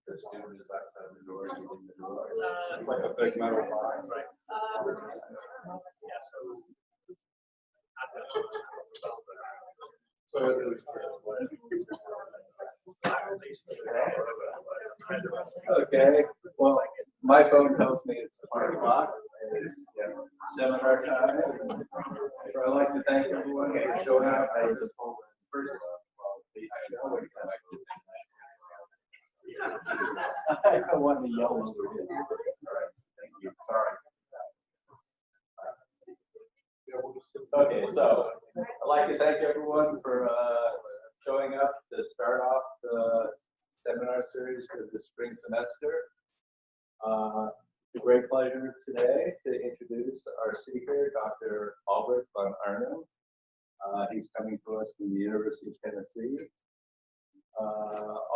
It's like a big metal box, right? So it is. Okay. Well, my phone tells me it's 1 o'clock. It's seminar time. So I'd like to thank everyone for showing up for this whole first. I don't want to yell over here. Thank you. Sorry. Okay, so I'd like to thank everyone for showing up to start off the seminar series for the spring semester. It's a great pleasure today to introduce our speaker, Dr. Albrecht von Arnim. He's coming to us from the University of Tennessee.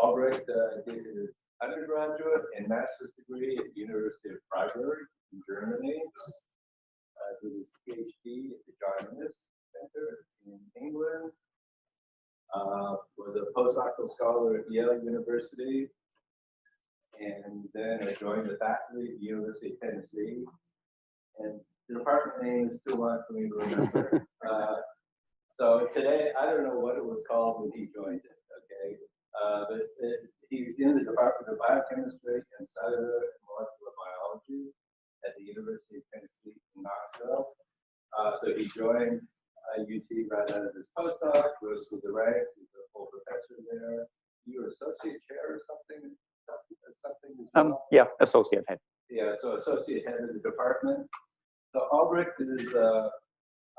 Albrecht did his undergraduate and master's degree at the University of Freiburg in Germany. Did his PhD at the John Innes Center in England. Was a postdoctoral scholar at Yale University. And then I joined the faculty at the University of Tennessee. And the department name is too long for me to remember. So today, I don't know what it was called when he joined it, okay? But he's in the Department of Biochemistry and Cellular and Molecular Biology at the University of Tennessee in Knoxville. So he joined UT right out of his postdoc, rose through the ranks, he's a full professor there. You were associate chair or something? As well? Yeah, associate head. Yeah, so associate head of the department. So Albrecht is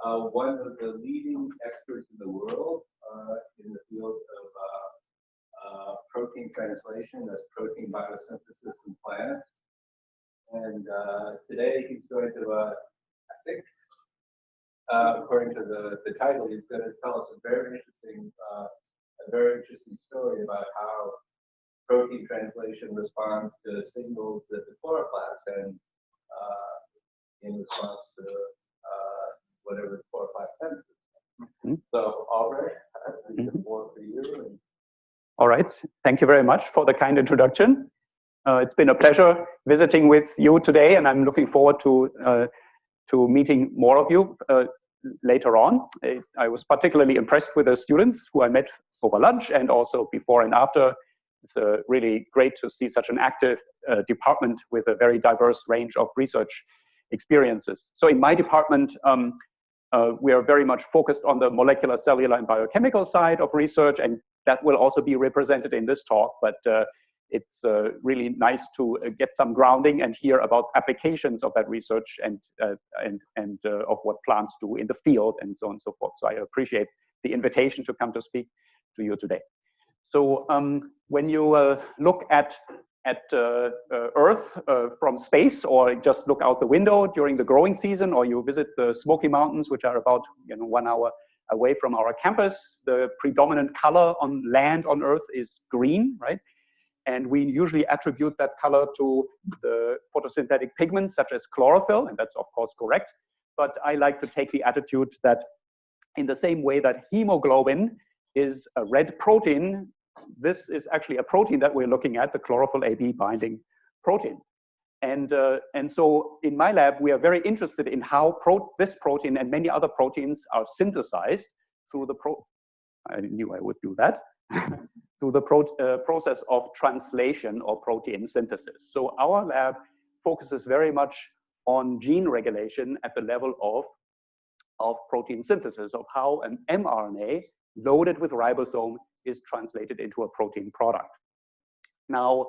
one of the leading experts in the world in the field of protein translation, that's protein biosynthesis in plants. And today he's going to, I think, according to the title, he's going to tell us a very interesting story about how protein translation responds to signals that the chloroplast sends in response to whatever the chloroplast sends. Mm-hmm. So, Albrecht, I leave the floor for you. And all right. Thank you very much for the kind introduction. It's been a pleasure visiting with you today, and I'm looking forward to meeting more of you later on. I was particularly impressed with the students who I met over lunch and also before and after. It's really great to see such an active department with a very diverse range of research experiences. So in my department, we are very much focused on the molecular, cellular, and biochemical side of research, and that will also be represented in this talk, but it's really nice to get some grounding and hear about applications of that research and of what plants do in the field and so on and so forth. So I appreciate the invitation to come to speak to you today. So when you look at Earth from space, or just look out the window during the growing season, or you visit the Smoky Mountains, which are about 1 hour away from our campus, the predominant color on land on Earth is green, right? And we usually attribute that color to the photosynthetic pigments such as chlorophyll, and that's of course correct. But I like to take the attitude that in the same way that hemoglobin is a red protein, this is actually a protein that we're looking at, the chlorophyll AB binding protein. And so in my lab, we are very interested in how this protein and many other proteins are synthesized through the I knew I would do that. Through the process of translation or protein synthesis. So our lab focuses very much on gene regulation at the level of protein synthesis, of how an mRNA loaded with ribosome is translated into a protein product. Now,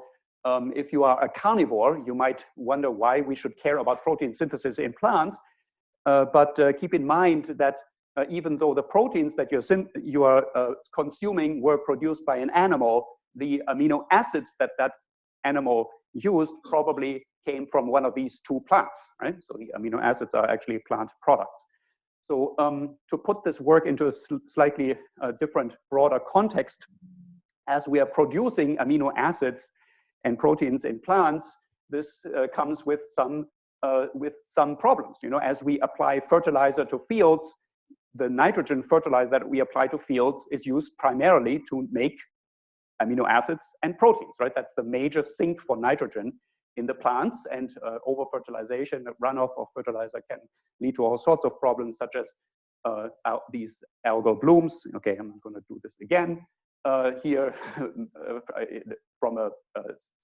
if you are a carnivore, you might wonder why we should care about protein synthesis in plants, but keep in mind that even though the proteins that you are consuming were produced by an animal, the amino acids that that animal used probably came from one of these two plants, right? So the amino acids are actually plant products. So to put this work into a slightly different, broader context, as we are producing amino acids and proteins in plants, this comes with some problems. You know, as we apply fertilizer to fields, the nitrogen fertilizer that we apply to fields is used primarily to make amino acids and proteins, right? That's the major sink for nitrogen in the plants, and over-fertilization, runoff of fertilizer can lead to all sorts of problems, such as these algal blooms. Okay, I'm going to do this again here from a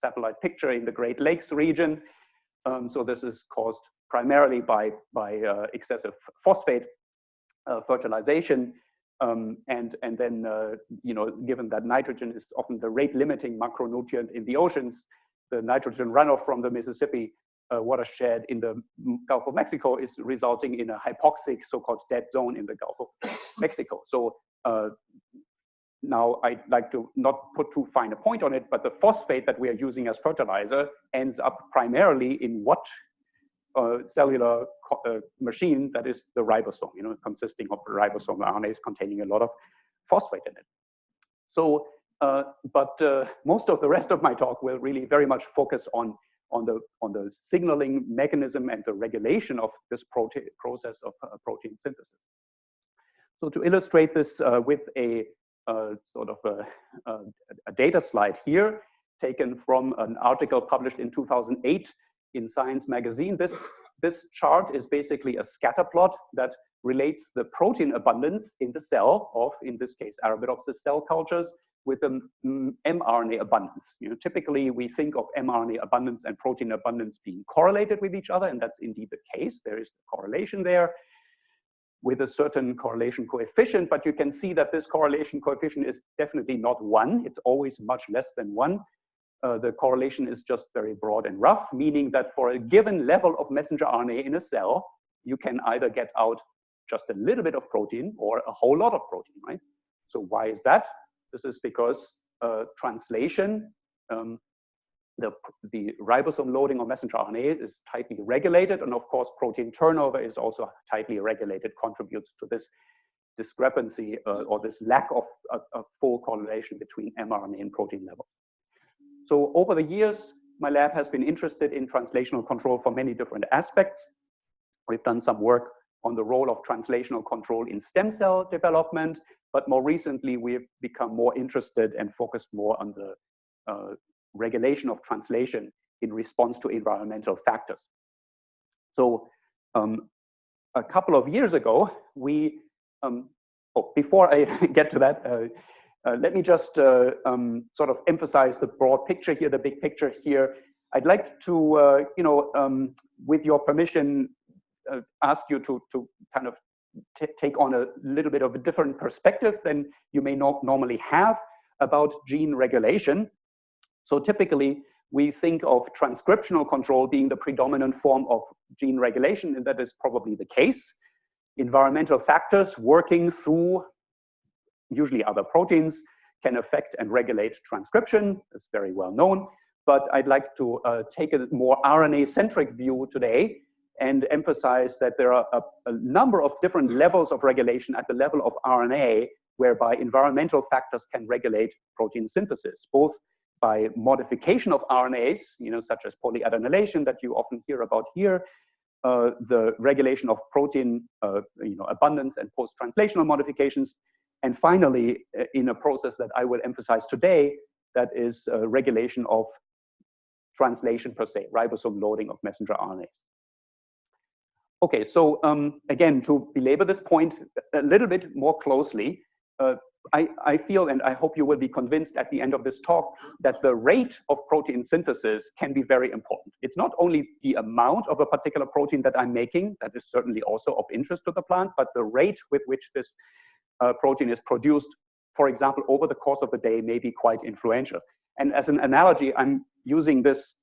satellite picture in the Great Lakes region. So this is caused primarily by excessive phosphate fertilization, and then you know, given that nitrogen is often the rate-limiting macronutrient in the oceans, the nitrogen runoff from the Mississippi watershed in the Gulf of Mexico is resulting in a hypoxic, so-called dead zone in the Gulf of Mexico. So now I'd like to not put too fine a point on it, but the phosphate that we are using as fertilizer ends up primarily in what cellular machine that is the ribosome, you know, consisting of ribosomal RNAs containing a lot of phosphate in it. So, but most of the rest of my talk will really very much focus on the signaling mechanism and the regulation of this process of protein synthesis. So to illustrate this with a sort of a data slide here, taken from an article published in 2008 in Science magazine. This chart is basically a scatter plot that relates the protein abundance in the cell of, in this case, Arabidopsis cell cultures with the mRNA abundance. You know, typically we think of mRNA abundance and protein abundance being correlated with each other, and that's indeed the case. There is a correlation there with a certain correlation coefficient, but you can see that this correlation coefficient is definitely not 1. It's always much less than 1. The correlation is just very broad and rough, meaning that for a given level of messenger RNA in a cell, you can either get out just a little bit of protein or a whole lot of protein, right? So why is that? This is because translation, the ribosome loading of messenger RNA is tightly regulated, and of course protein turnover is also tightly regulated, contributes to this discrepancy or this lack of a full correlation between mRNA and protein level. So over the years, my lab has been interested in translational control for many different aspects. We've done some work on the role of translational control in stem cell development, but more recently we've become more interested and focused more on the regulation of translation in response to environmental factors. So a couple of years ago, we, before I get to that, let me just sort of emphasize the broad picture here, the big picture here. I'd like to, you know, with your permission, ask you to kind of take on a little bit of a different perspective than you may not normally have about gene regulation. So typically, we think of transcriptional control being the predominant form of gene regulation, and that is probably the case. Environmental factors working through usually other proteins can affect and regulate transcription. It's very well known, but I'd like to take a more RNA-centric view today and emphasize that there are a number of different levels of regulation at the level of RNA, whereby environmental factors can regulate protein synthesis, both by modification of RNAs, you know, such as polyadenylation that you often hear about here, the regulation of protein, you know, abundance and post-translational modifications, and finally, in a process that I will emphasize today, that is regulation of translation per se, ribosome loading of messenger RNAs. Okay, so again, to belabor this point a little bit more closely, I feel, and I hope you will be convinced at the end of this talk, that the rate of protein synthesis can be very important. It's not only the amount of a particular protein that I'm making, that is certainly also of interest to the plant, but the rate with which this protein is produced, for example, over the course of the day may be quite influential. And as an analogy, I'm using this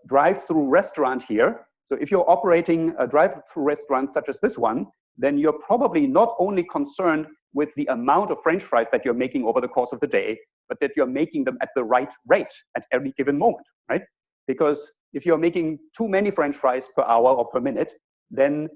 drive-through restaurant here. So if you're operating a drive-through restaurant such as this one, then you're probably not only concerned with the amount of French fries that you're making over the course of the day, but that you're making them at the right rate at every given moment, right? Because if you're making too many French fries per hour or per minute, then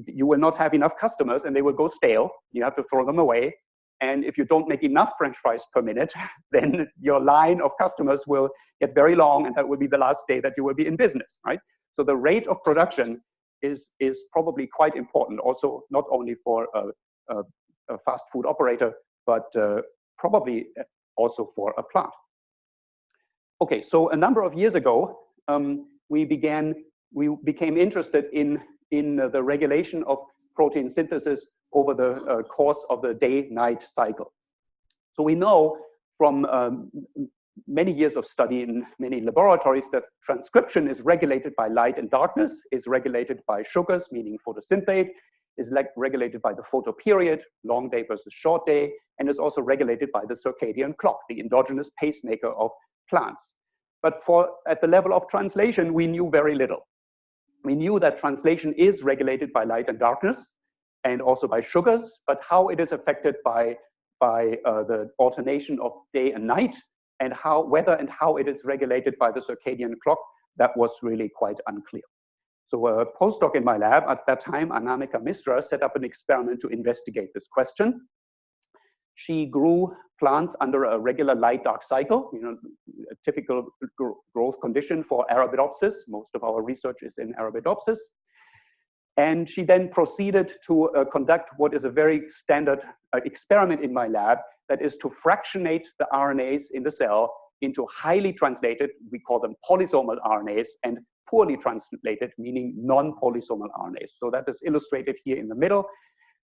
you will not have enough customers and they will go stale. You have to throw them away. And if you don't make enough French fries per minute, then your line of customers will get very long, and that will be the last day that you will be in business, right? So the rate of production is probably quite important, also not only for a fast food operator, but probably also for a plant. Okay, so a number of years ago, we became interested in the regulation of protein synthesis over the course of the day-night cycle. So we know from many years of study in many laboratories that transcription is regulated by light and darkness, is regulated by sugars, meaning photosynthate, is regulated by the photoperiod, long day versus short day, and is also regulated by the circadian clock, the endogenous pacemaker of plants. But at the level of translation, we knew very little. We knew that translation is regulated by light and darkness, and also by sugars, but how it is affected by the alternation of day and night, and whether and how it is regulated by the circadian clock, that was really quite unclear. So a postdoc in my lab at that time, Anamika Misra, set up an experiment to investigate this question. She grew plants under a regular light-dark cycle, a typical growth condition for Arabidopsis. Most of our research is in Arabidopsis. And she then proceeded to conduct what is a very standard experiment in my lab, that is to fractionate the RNAs in the cell into highly translated, we call them polysomal RNAs, and poorly translated, meaning non-polysomal RNAs. So that is illustrated here in the middle.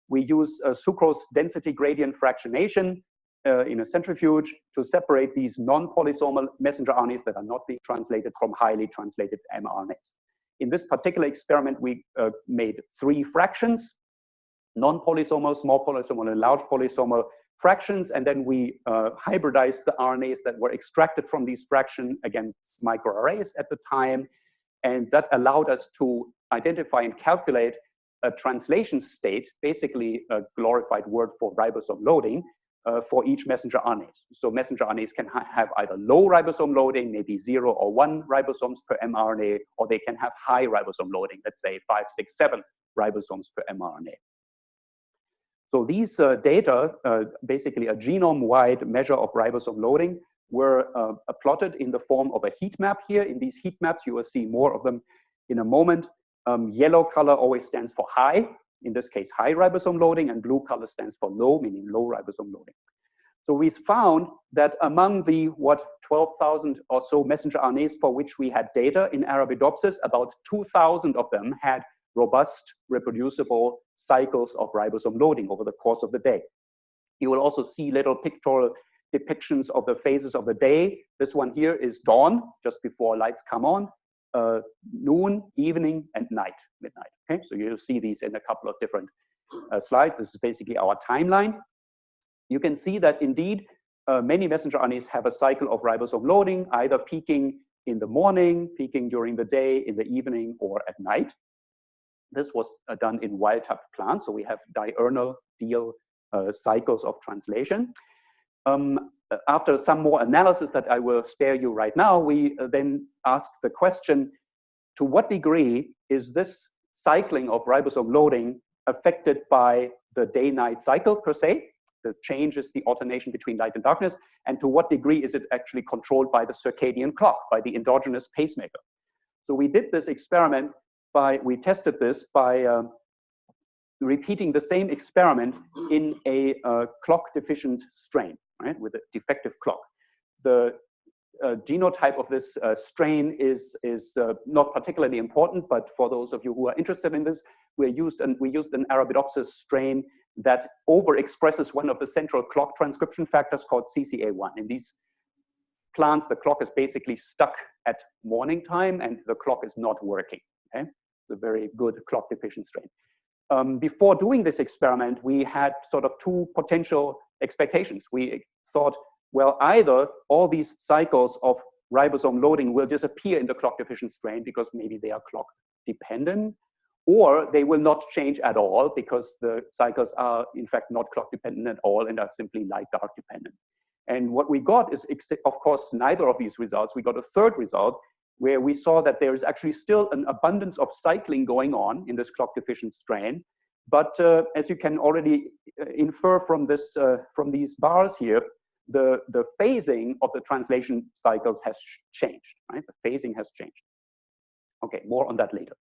We use sucrose density gradient fractionation in a centrifuge to separate these non-polysomal messenger RNAs that are not being translated from highly translated mRNAs. In this particular experiment, we made 3 fractions, non-polysomal, small polysomal, and large polysomal fractions, and then we hybridized the RNAs that were extracted from these fractions against microarrays at the time, and that allowed us to identify and calculate a translation state, basically a glorified word for ribosome loading, for each messenger RNA. So messenger RNAs can have either low ribosome loading, maybe 0 or 1 ribosomes per mRNA, or they can have high ribosome loading, let's say 5, 6, 7 ribosomes per mRNA. So these data, basically a genome-wide measure of ribosome loading, were plotted in the form of a heat map here. In these heat maps, you will see more of them in a moment. Yellow color always stands for high, in this case, high ribosome loading, and blue color stands for low, meaning low ribosome loading. So we found that among the, 12,000 or so messenger RNAs for which we had data in Arabidopsis, about 2,000 of them had robust, reproducible cycles of ribosome loading over the course of the day. You will also see little pictorial depictions of the phases of the day. This one here is dawn, just before lights come on. Noon, evening, and night, midnight. Okay, so you'll see these in a couple of different slides. This is basically our timeline. You can see that indeed many messenger RNAs have a cycle of ribosome loading, either peaking in the morning, peaking during the day, in the evening, or at night. This was done in wild-type plants, so we have diurnal cycles of translation. After some more analysis that I will spare you right now, we then ask the question, to what degree is this cycling of ribosome loading affected by the day-night cycle per se, the changes, the alternation between light and darkness, and to what degree is it actually controlled by the circadian clock, by the endogenous pacemaker? So we did this experiment we tested this by repeating the same experiment in a clock-deficient strain, right, with a defective clock. The genotype of this strain is not particularly important, but for those of you who are interested in this, we used an Arabidopsis strain that overexpresses one of the central clock transcription factors called CCA1. In these plants, the clock is basically stuck at morning time and the clock is not working. Okay? It's a very good clock-deficient strain. Before doing this experiment, we had sort of 2 potential expectations. We thought, well, either all these cycles of ribosome loading will disappear in the clock-deficient strain because maybe they are clock-dependent, or they will not change at all because the cycles are, in fact, not clock-dependent at all and are simply light-dark dependent. And what we got is, of course, neither of these results. We got a third result, where we saw that there is actually still an abundance of cycling going on in this clock-deficient strain, But as you can already infer from this, from these bars here, the phasing of the translation cycles has changed, right? The phasing has changed. Okay, more on that later.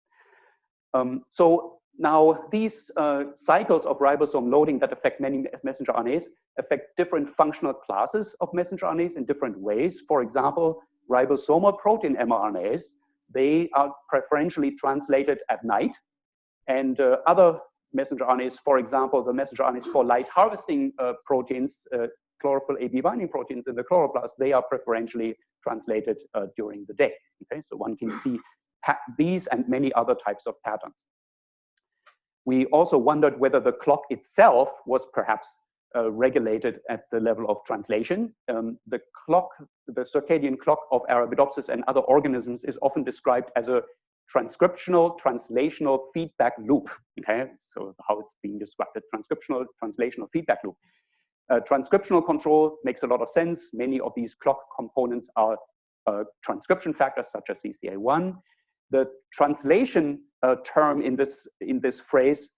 So now these cycles of ribosome loading that affect many messenger RNAs affect different functional classes of messenger RNAs in different ways. For example, ribosomal protein mRNAs, they are preferentially translated at night, and other messenger RNAs, for example, the messenger RNAs for light harvesting proteins, chlorophyll AB binding proteins in the chloroplast, they are preferentially translated during the day. Okay, so one can see these and many other types of patterns. We also wondered whether the clock itself was perhaps regulated at the level of translation. The clock, the circadian clock of Arabidopsis and other organisms is often described as a transcriptional translational feedback loop. Okay, so how it's being described, a transcriptional translational feedback loop. Transcriptional control makes a lot of sense. Many of these clock components are transcription factors such as CCA1. The translation term in this phrase,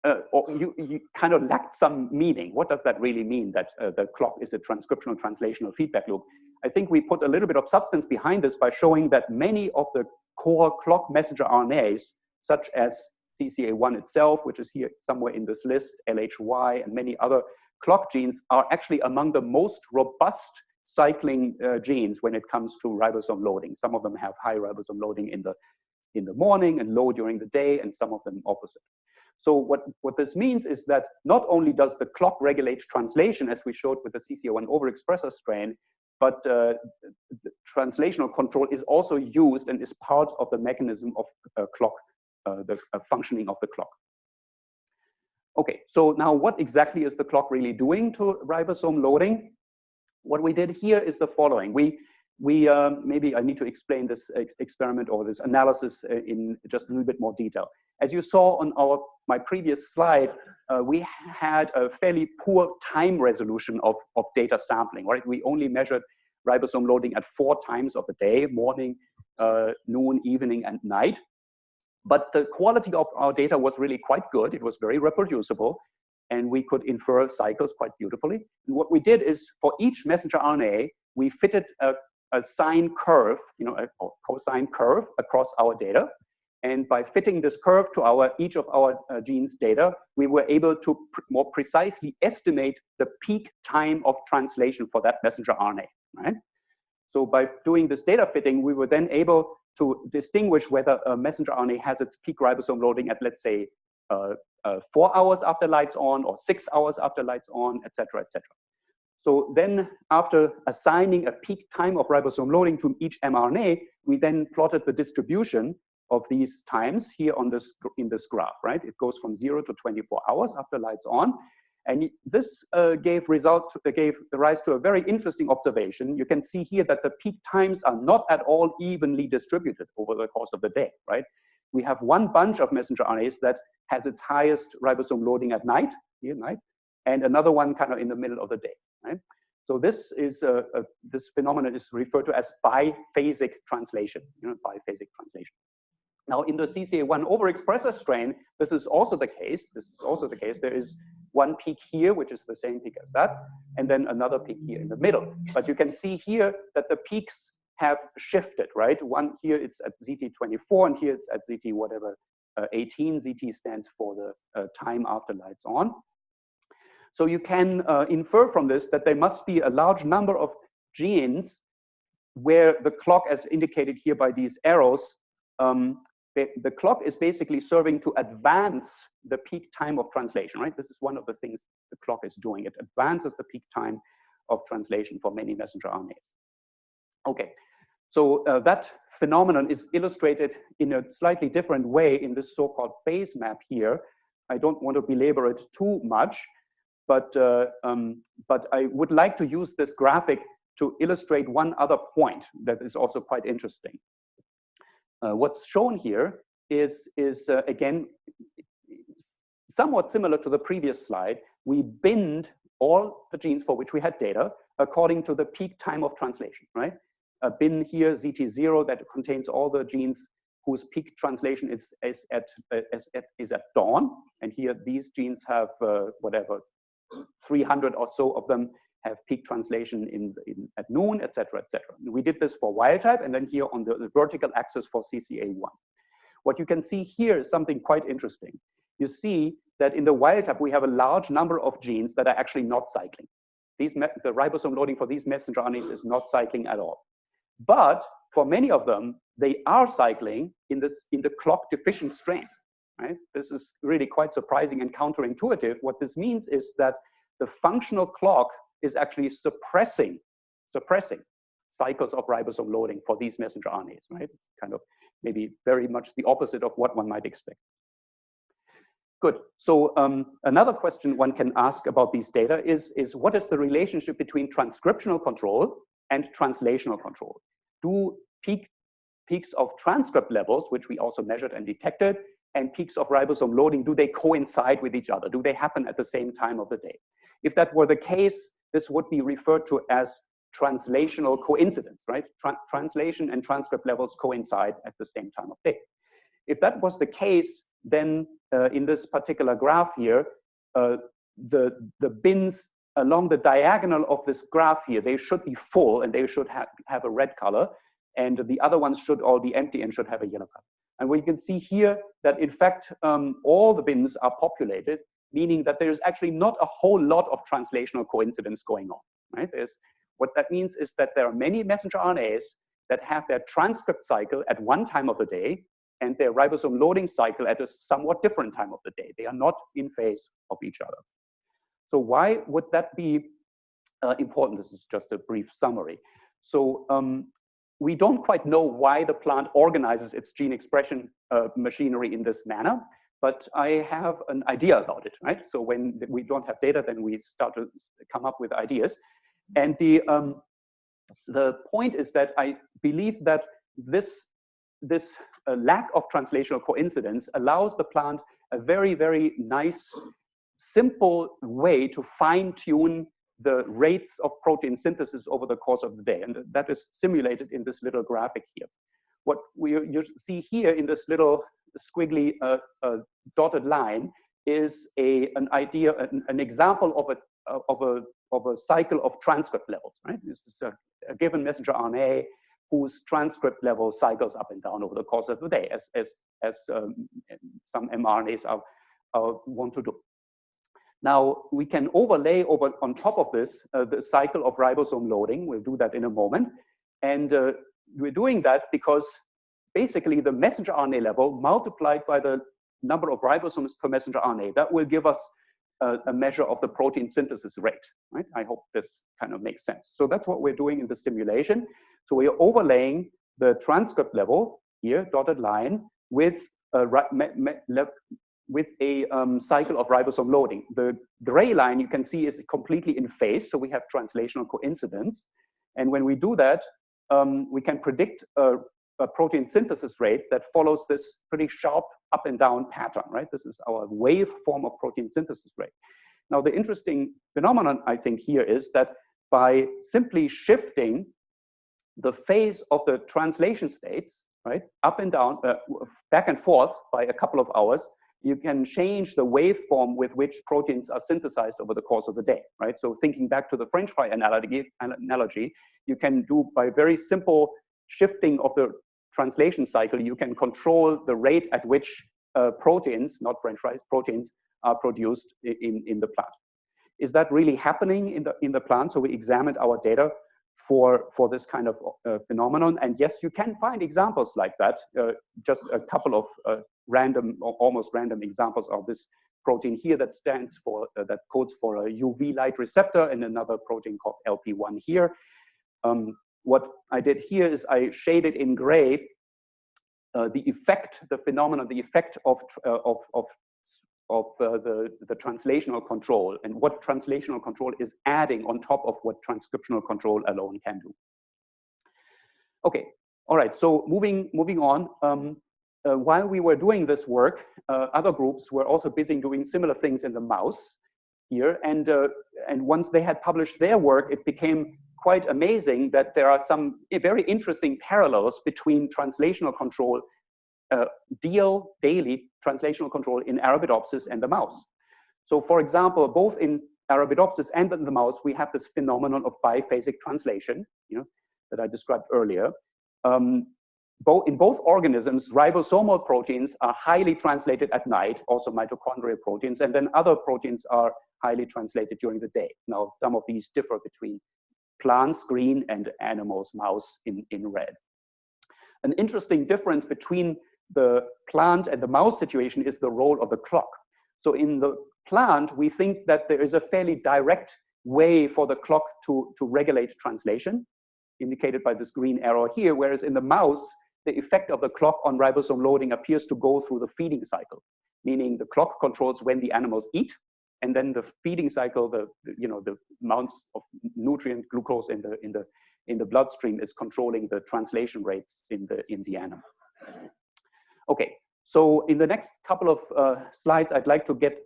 you kind of lacked some meaning. What does that really mean, that the clock is a transcriptional translational feedback loop? I think we put a little bit of substance behind this by showing that many of the core clock messenger RNAs, such as CCA1 itself, which is here somewhere in this list, LHY, and many other clock genes, are actually among the most robust cycling genes when it comes to ribosome loading. Some of them have high ribosome loading in the morning and low during the day, and some of them opposite. So what this means is that not only does the clock regulate translation, as we showed with the CCA1 overexpressor strain, but the translational control is also used and is part of the mechanism of clock, the functioning of the clock. Okay, so now what exactly is the clock really doing to ribosome loading? What we did here is the following. We maybe I need to explain this experiment or this analysis in just a little bit more detail. As you saw on my previous slide, we had a fairly poor time resolution of data sampling, right? We only measured ribosome loading at 4 times of the day, morning, noon, evening, and night. But the quality of our data was really quite good. It was very reproducible, and we could infer cycles quite beautifully. And what we did is, for each messenger RNA, we fitted a sine curve, a cosine curve across our data. And by fitting this curve to each of our genes' data, we were able to more precisely estimate the peak time of translation for that messenger RNA, right? So by doing this data fitting, we were then able to distinguish whether a messenger RNA has its peak ribosome loading at, let's say, 4 hours after lights on, or 6 hours after lights on, et cetera, et cetera. So then, after assigning a peak time of ribosome loading to each mRNA, we then plotted the distribution of these times here in this graph, right? It goes from 0 to 24 hours after lights on. And this gave rise to a very interesting observation. You can see here that the peak times are not at all evenly distributed over the course of the day, right? We have one bunch of messenger RNAs that has its highest ribosome loading at night, here at night, and another one kind of in the middle of the day, right? So this is this phenomenon is referred to as biphasic translation, biphasic translation. Now, in the CCA1 overexpressor strain, this is also the case. There is one peak here, which is the same peak as that, and then another peak here in the middle. But you can see here that the peaks have shifted, right? One here it's at ZT24, and here it's at ZT whatever 18. ZT stands for the time after lights on. So you can infer from this that there must be a large number of genes where the clock, as indicated here by these arrows, the clock is basically serving to advance the peak time of translation, right? This is one of the things the clock is doing. It advances the peak time of translation for many messenger RNAs. Okay, so that phenomenon is illustrated in a slightly different way in this so-called phase map here. I don't want to belabor it too much, but I would like to use this graphic to illustrate one other point that is also quite interesting. What's shown here is again, somewhat similar to the previous slide. We binned all the genes for which we had data according to the peak time of translation, right? A bin here, ZT0, that contains all the genes whose peak translation is at dawn. And here, these genes have whatever, 300 or so of them have peak translation at noon, et cetera, et cetera. We did this for wild type, and then here on the vertical axis for CCA1. What you can see here is something quite interesting. You see that in the wild type, we have a large number of genes that are actually not cycling. The ribosome loading for these messenger RNAs is not cycling at all. But for many of them, they are cycling in the clock deficient strain. Right? This is really quite surprising and counterintuitive. What this means is that the functional clock is actually suppressing cycles of ribosome loading for these messenger RNAs, right? It's kind of maybe very much the opposite of what one might expect. Good. So another question one can ask about these data is what is the relationship between transcriptional control and translational control? Do peaks of transcript levels, which we also measured and detected, and peaks of ribosome loading, do they coincide with each other? Do they happen at the same time of the day? If that were the case, this would be referred to as translational coincidence, right? Translation and transcript levels coincide at the same time of day. If that was the case, then in this particular graph here, the bins along the diagonal of this graph here, they should be full and they should have a red color, and the other ones should all be empty and should have a yellow color. And we can see here that in fact, all the bins are populated, meaning that there's actually not a whole lot of translational coincidence going on, right? What that means is that there are many messenger RNAs that have their transcript cycle at one time of the day and their ribosome loading cycle at a somewhat different time of the day. They are not in phase of each other. So why would that be important? This is just a brief summary. So we don't quite know why the plant organizes its gene expression machinery in this manner, but I have an idea about it, right? So when we don't have data, then we start to come up with ideas. And the point is that I believe that this lack of translational coincidence allows the plant a very, very nice, simple way to fine-tune the rates of protein synthesis over the course of the day. And that is simulated in this little graphic here. What you see here in this little squiggly dotted line is an example of a cycle of transcript levels, right? This is a given messenger RNA whose transcript level cycles up and down over the course of the day, as some mRNAs want to do. Now, we can overlay on top of this the cycle of ribosome loading. We'll do that in a moment. And we're doing that because basically the messenger RNA level multiplied by the number of ribosomes per messenger RNA, that will give us a measure of the protein synthesis rate, right? I hope this kind of makes sense. So that's what we're doing in the simulation. So we are overlaying the transcript level here, dotted line, with a cycle of ribosome loading. The gray line you can see is completely in phase, so we have translational coincidence. And when we do that, we can predict a protein synthesis rate that follows this pretty sharp up and down pattern, right? This is our wave form of protein synthesis rate. Now, the interesting phenomenon, I think, here is that by simply shifting the phase of the translation states, right, up and down, back and forth by a couple of hours, you can change the waveform with which proteins are synthesized over the course of the day, right? So thinking back to the French fry analogy, you can do by very simple shifting of the translation cycle, you can control the rate at which proteins, not French fries, proteins are produced in the plant. Is that really happening in the plant? So we examined our data for this kind of phenomenon. And yes, you can find examples like that. Just a couple of random or almost random examples of this protein here that stands for, that codes for a UV light receptor, and another protein called LP1 here. What I did here is I shaded in gray the effect, the phenomenon, the effect of the translational control, and what translational control is adding on top of what transcriptional control alone can do. Okay, all right, so moving on. While we were doing this work, other groups were also busy doing similar things in the mouse here, and once they had published their work, it became quite amazing that there are some very interesting parallels between translational control daily translational control in Arabidopsis and the mouse. So for example, both in Arabidopsis and in the mouse, we have this phenomenon of biphasic translation, that I described earlier. In both organisms, ribosomal proteins are highly translated at night, also mitochondrial proteins, and then other proteins are highly translated during the day. Now, some of these differ between plants, green, and animals, mouse, in red. An interesting difference between the plant and the mouse situation is the role of the clock. So in the plant, we think that there is a fairly direct way for the clock to regulate translation, indicated by this green arrow here, whereas in the mouse, the effect of the clock on ribosome loading appears to go through the feeding cycle, meaning the clock controls when the animals eat, and then the feeding cycle, the amounts of nutrient glucose in the bloodstream is controlling the translation rates in the animal. Okay, so in the next couple of slides, I'd like to get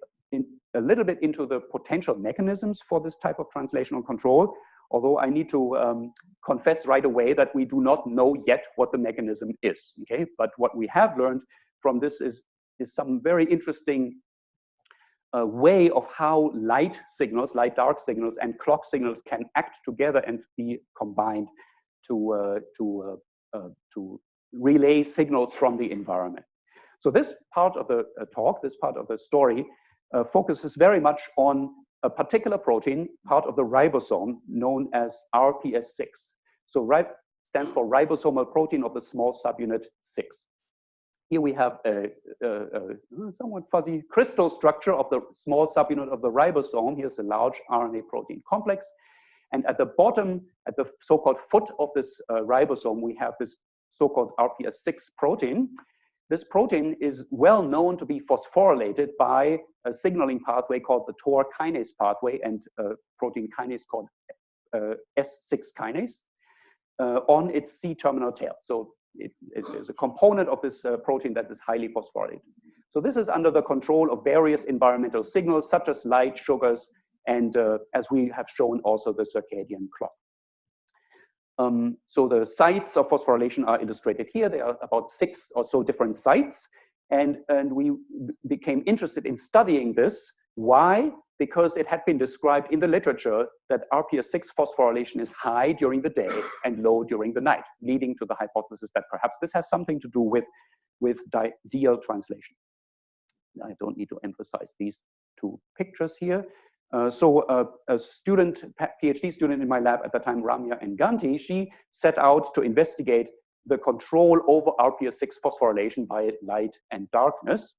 a little bit into the potential mechanisms for this type of translational control, although I need to confess right away that we do not know yet what the mechanism is, okay? But what we have learned from this is some very interesting way of how light signals, light-dark signals, and clock signals can act together and be combined to relay signals from the environment. So this part of the talk, this part of the story, focuses very much on a particular protein, part of the ribosome, known as RPS6. So RIB stands for ribosomal protein of the small subunit 6. Here we have a somewhat fuzzy crystal structure of the small subunit of the ribosome. Here's a large RNA protein complex. And at the bottom, at the so-called foot of this ribosome, we have this so-called RPS6 protein. This protein is well known to be phosphorylated by a signaling pathway called the TOR kinase pathway and a protein kinase called S6 kinase on its C-terminal tail. So it is a component of this protein that is highly phosphorylated. So this is under the control of various environmental signals such as light, sugars, and as we have shown also the circadian clock. So the sites of phosphorylation are illustrated here. There are about 6 or so different sites. And we became interested in studying this. Why? Because it had been described in the literature that RPS6 phosphorylation is high during the day and low during the night, leading to the hypothesis that perhaps this has something to do with DL translation. I don't need to emphasize these 2 pictures here. So a student, PhD student in my lab at the time, Ramya Enganti, she set out to investigate the control over RPS6 phosphorylation by light and darkness.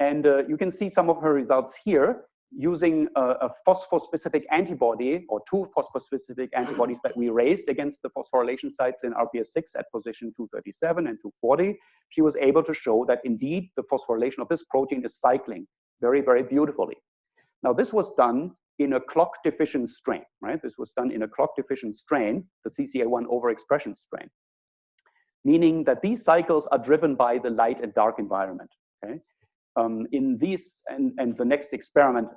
And you can see some of her results here using a phosphor-specific antibody or 2 phosphor-specific antibodies that we raised against the phosphorylation sites in RPS6 at position 237 and 240. She was able to show that indeed the phosphorylation of this protein is cycling very, very beautifully. Now, this was done in a clock-deficient strain, right? This was done in a clock-deficient strain, the CCA1 overexpression strain, meaning that these cycles are driven by the light and dark environment, okay? In these, and the next experiment,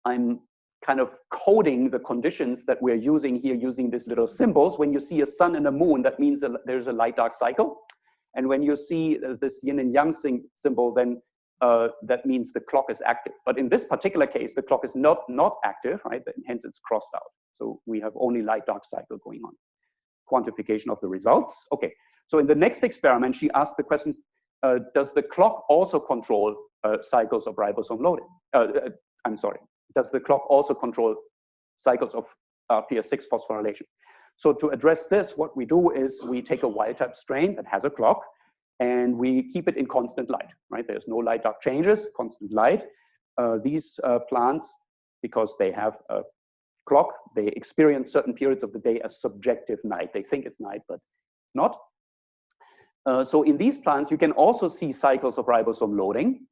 I'm kind of coding the conditions that we're using here using these little symbols. When you see a sun and a moon, that means there's a light-dark cycle. And when you see this yin and yang symbol, then that means the clock is active. But in this particular case, the clock is not active, right? Hence it's crossed out. So we have only light-dark cycle going on. Quantification of the results. Okay, so in the next experiment, she asked the question, does the clock also control cycles of ribosome loading? I'm sorry, does the clock also control cycles of RPS6 phosphorylation? So to address this, what we do is we take a wild-type strain that has a clock, and we keep it in constant light, right? There's no light-dark changes, constant light. These plants, because they have a clock, they experience certain periods of the day as subjective night. They think it's night, but not. So in these plants, you can also see cycles of ribosome loading,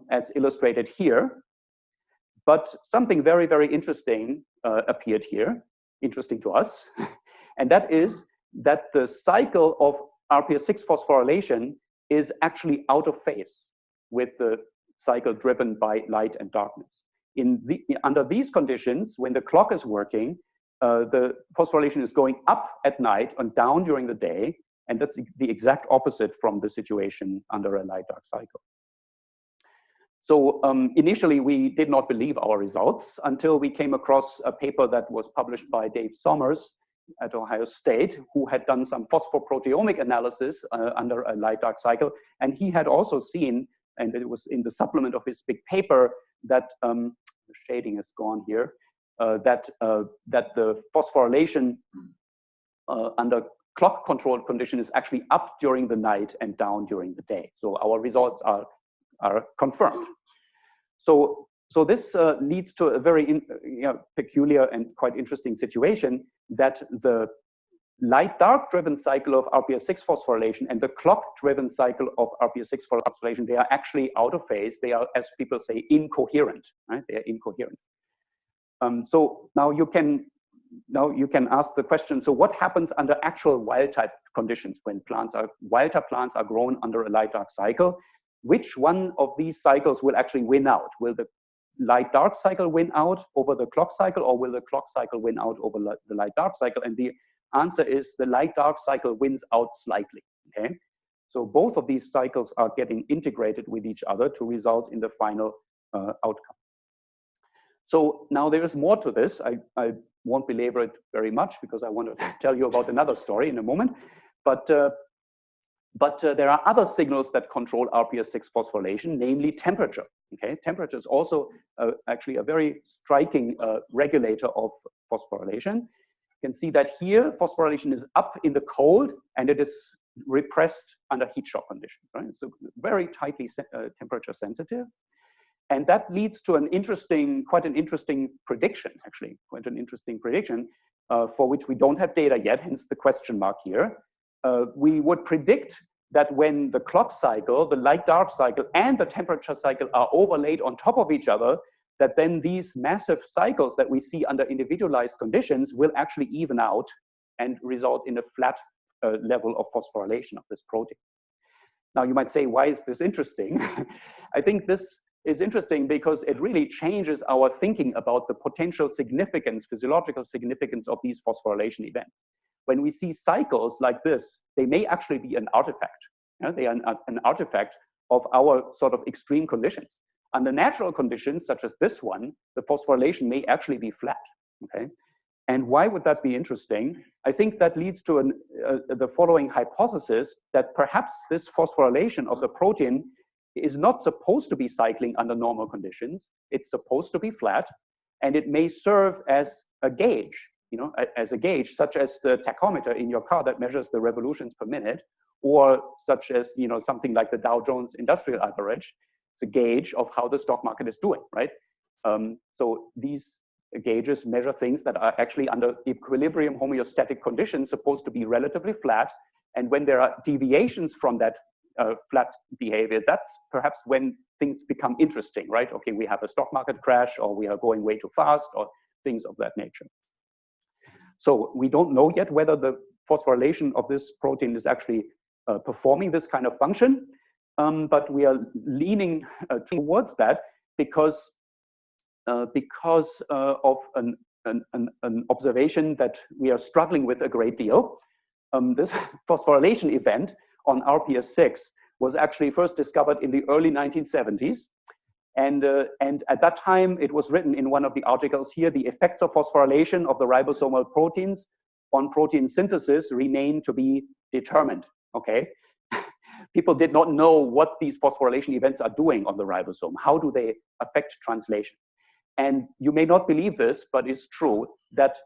as illustrated here. But something very, very interesting appeared here, interesting to us, and that is that the cycle of RPS6 phosphorylation is actually out of phase with the cycle driven by light and darkness. Under these conditions, when the clock is working, the phosphorylation is going up at night and down during the day, And that's the exact opposite from the situation under a light-dark cycle. So initially, we did not believe our results until we came across a paper that was published by Dave Sommers at Ohio State, who had done some phosphoproteomic analysis under a light-dark cycle. And he had also seen, and it was in the supplement of his big paper, that the shading is gone here, that the phosphorylation under clock-controlled condition is actually up during the night and down during the day. So our results are confirmed. So this leads to a very peculiar and quite interesting situation, that the light-dark driven cycle of RPS6 phosphorylation and the clock-driven cycle of RPS6 phosphorylation, they are actually out of phase. They are, as people say, incoherent, right? They are incoherent. So now you can ask the question, so what happens under actual wild-type conditions when wild-type plants are grown under a light-dark cycle? Which one of these cycles will actually win out? Will the light-dark cycle win out over the clock cycle, or will the clock cycle win out over the light-dark cycle? And the answer is the light-dark cycle wins out slightly, okay? So both of these cycles are getting integrated with each other to result in the final outcome. So now there is more to this. I won't belabor it very much because I want to tell you about another story in a moment. But there are other signals that control RPS6 phosphorylation, namely temperature. Okay, temperature is also actually a very striking regulator of phosphorylation. You can see that here phosphorylation is up in the cold and it is repressed under heat shock conditions. Right, so very tightly temperature sensitive, and that leads to quite an interesting prediction, actually, quite an interesting prediction for which we don't have data yet. Hence the question mark here. We would predict that when the clock cycle, the light-dark cycle, and the temperature cycle are overlaid on top of each other, that then these massive cycles that we see under individualized conditions will actually even out and result in a flat level of phosphorylation of this protein. Now you might say, why is this interesting? I think this is interesting because it really changes our thinking about the potential significance, physiological significance of these phosphorylation events. When we see cycles like this, they may actually be an artifact. They are an artifact of our sort of extreme conditions. Under natural conditions, such as this one, the phosphorylation may actually be flat, okay? And why would that be interesting? I think that leads to the following hypothesis, that perhaps this phosphorylation of the protein is not supposed to be cycling under normal conditions. It's supposed to be flat, and it may serve as a gauge, as a gauge, such as the tachometer in your car that measures the revolutions per minute, or such as something like the Dow Jones Industrial Average. It's a gauge of how the stock market is doing, right? So these gauges measure things that are actually under equilibrium homeostatic conditions supposed to be relatively flat, and when there are deviations from that flat behavior, that's perhaps when things become interesting, right? Okay, we have a stock market crash, or we are going way too fast, or things of that nature. So we don't know yet whether the phosphorylation of this protein is actually performing this kind of function, but we are leaning towards that because of an observation that we are struggling with a great deal. This phosphorylation event on RPS6 was actually first discovered in the early 1970s. And at that time, it was written in one of the articles here, the effects of phosphorylation of the ribosomal proteins on protein synthesis remain to be determined, okay? People did not know what these phosphorylation events are doing on the ribosome. How do they affect translation? And you may not believe this, but it's true that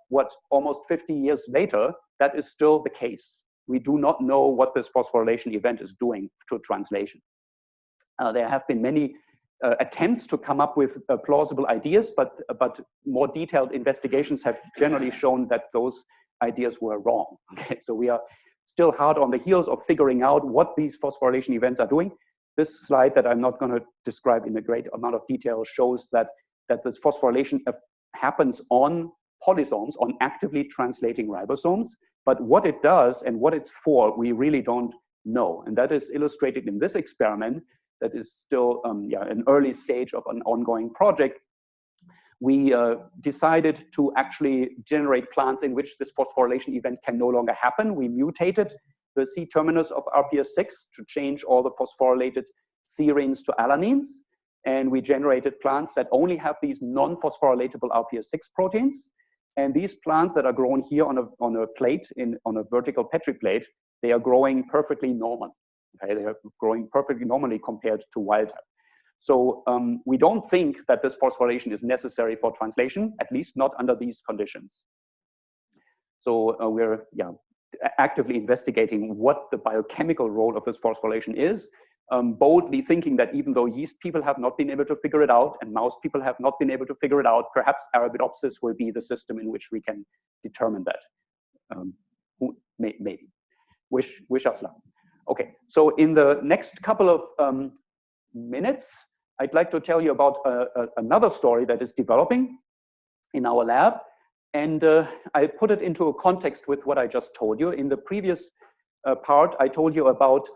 almost 50 years later, that is still the case. We do not know what this phosphorylation event is doing to translation. There have been many attempts to come up with plausible ideas, but more detailed investigations have generally shown that those ideas were wrong. Okay? So we are still hard on the heels of figuring out what these phosphorylation events are doing. This slide that I'm not going to describe in a great amount of detail shows that this phosphorylation happens on polysomes, on actively translating ribosomes, but what it does and what it's for, we really don't know. And that is illustrated in this experiment that is still an early stage of an ongoing project. We decided to actually generate plants in which this phosphorylation event can no longer happen. We mutated the C-terminus of RPS6 to change all the phosphorylated serines to alanines. And we generated plants that only have these non-phosphorylatable RPS6 proteins. And these plants that are grown here on a plate, on a vertical Petri plate, they are growing perfectly normal. Okay? They are growing perfectly normally compared to wild type. So we don't think that this phosphorylation is necessary for translation, at least not under these conditions. So we're actively investigating what the biochemical role of this phosphorylation is, boldly thinking that even though yeast people have not been able to figure it out and mouse people have not been able to figure it out, perhaps Arabidopsis will be the system in which we can determine that. Maybe. Wish us luck. Okay, so in the next couple of minutes, I'd like to tell you about another story that is developing in our lab. And I put it into a context with what I just told you. In the previous part, I told you about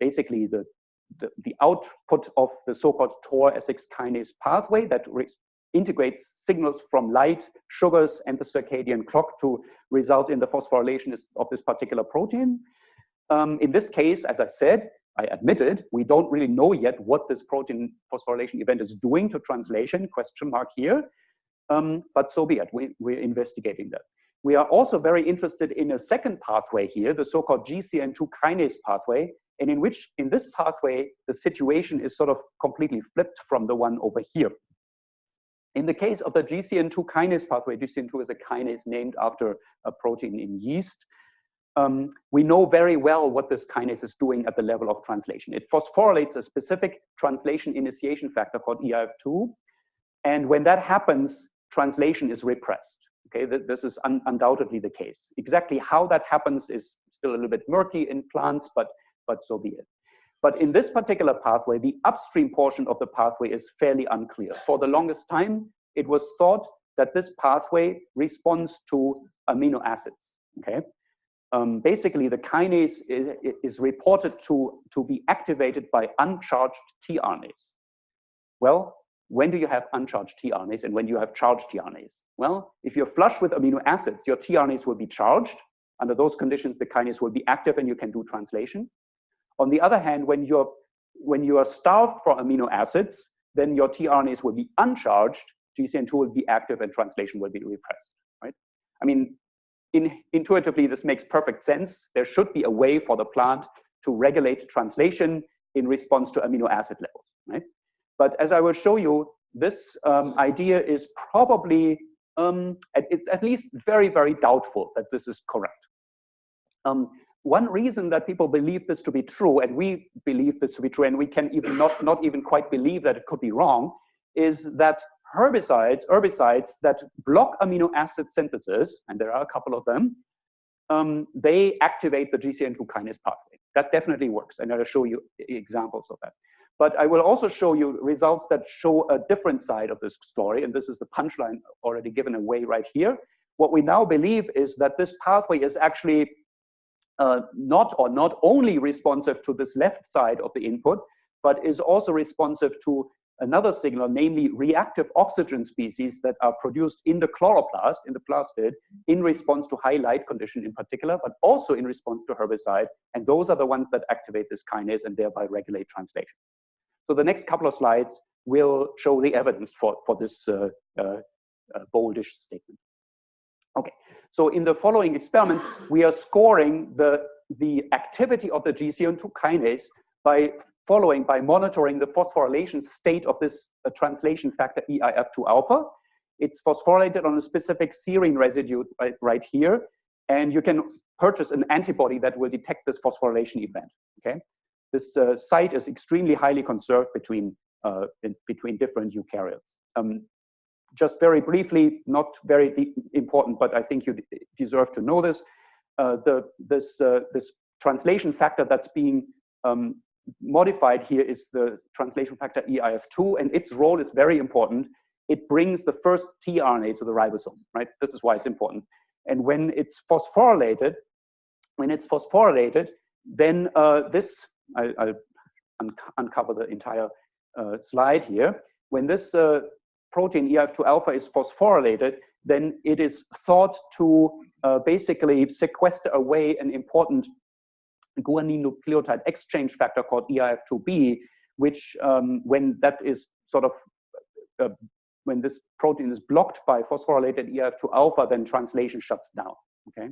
basically the output of the so-called TOR-S6 kinase pathway that integrates signals from light, sugars, and the circadian clock to result in the phosphorylation of this particular protein. In this case, as I said, I admitted, we don't really know yet what this protein phosphorylation event is doing to translation, question mark here. But so be it, we're investigating that. We are also very interested in a second pathway here, the so-called GCN2 kinase pathway, and in this pathway, the situation is sort of completely flipped from the one over here. In the case of the GCN2 kinase pathway, GCN2 is a kinase named after a protein in yeast. We know very well what this kinase is doing at the level of translation. It phosphorylates a specific translation initiation factor called EIF2. And when that happens, translation is repressed. Okay, this is undoubtedly the case. Exactly how that happens is still a little bit murky in plants, but so be it. But in this particular pathway, the upstream portion of the pathway is fairly unclear. For the longest time, it was thought that this pathway responds to amino acids. Okay. Basically, the kinase is reported to be activated by uncharged tRNAs. Well, when do you have uncharged tRNAs and when do you have charged tRNAs? Well, if you're flush with amino acids, your tRNAs will be charged. Under those conditions, the kinase will be active and you can do translation. On the other hand, when you are starved for amino acids, then your tRNAs will be uncharged, GCN2 will be active, and translation will be repressed, right? I mean, intuitively, this makes perfect sense. There should be a way for the plant to regulate translation in response to amino acid levels, right? But as I will show you, this idea is probably, it's at least very, very doubtful that this is correct. One reason that people believe this to be true, and we believe this to be true, and we can even not even quite believe that it could be wrong, is that herbicides that block amino acid synthesis, and there are a couple of them, they activate the GCN2 kinase pathway. That definitely works, and I'll show you examples of that. But I will also show you results that show a different side of this story, and this is the punchline already given away right here. What we now believe is that this pathway is actually not only responsive to this left side of the input, but is also responsive to another signal, namely reactive oxygen species that are produced in the chloroplast, in the plastid, in response to high light condition in particular, but also in response to herbicide. And those are the ones that activate this kinase and thereby regulate translation. So the next couple of slides will show the evidence for this boldish statement. Okay, so in the following experiments, we are scoring the activity of the GCN2 kinase by monitoring the phosphorylation state of this translation factor EIF2 alpha. It's phosphorylated on a specific serine residue right here, and you can purchase an antibody that will detect this phosphorylation event. Okay, this site is extremely highly conserved between different eukaryotes. Just very briefly, not very important, but I think you deserve to know this. This translation factor that's being modified here is the translation factor EIF2, and its role is very important. It brings the first tRNA to the ribosome, right? This is why it's important. And when it's phosphorylated, then I'll uncover the entire slide here. When this protein EIF2 alpha is phosphorylated, then it is thought to basically sequester away an important guanine nucleotide exchange factor called EIF2B, which when that is sort of, when this protein is blocked by phosphorylated EIF2 alpha, then translation shuts down, okay?